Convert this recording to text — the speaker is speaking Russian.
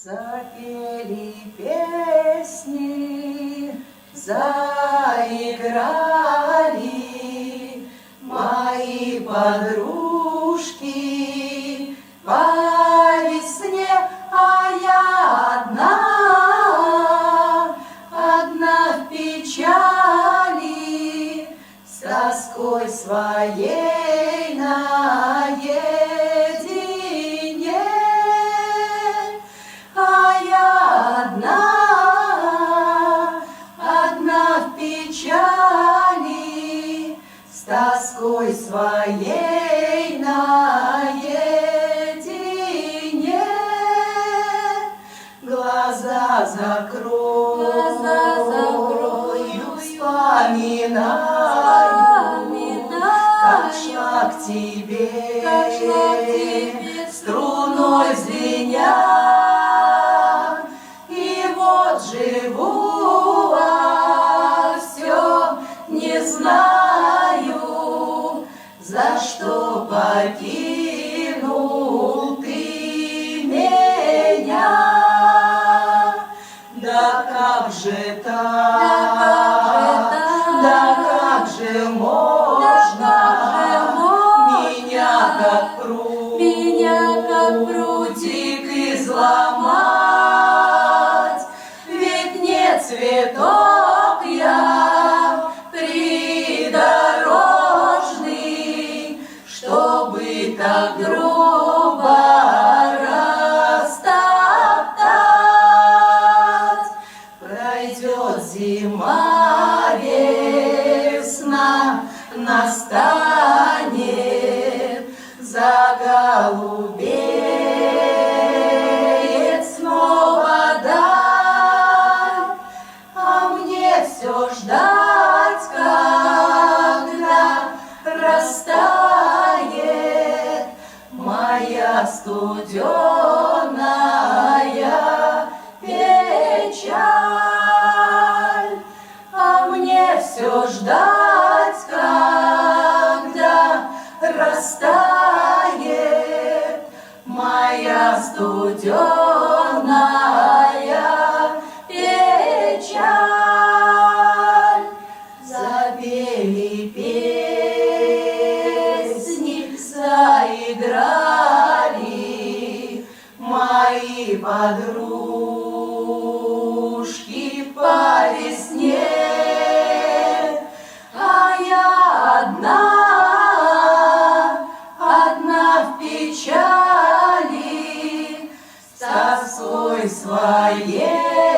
Запели песни, заиграли мои подружки по весне, а я одна в печали, с тоской своей наедине. А я одна в печали, с тоской своей наедине. Глаза закрою, вспоминаю, как шла к тебе, струной звеня. И вот живу, а все не знаю, за что покинул ты меня. Да как же так, да как же можно меня как прутик изломать? Ведь не цветок я придорожный, чтобы так грубо растоптать. Пройдет зима, весна настанет, заголубеет снова даль, а мне все ждать, когда растает моя студеная печаль. А мне все ждать, когда растает моя студеная печаль. Запели песни, заиграли мои подружки по весне, а я одна в печали, с тоской своей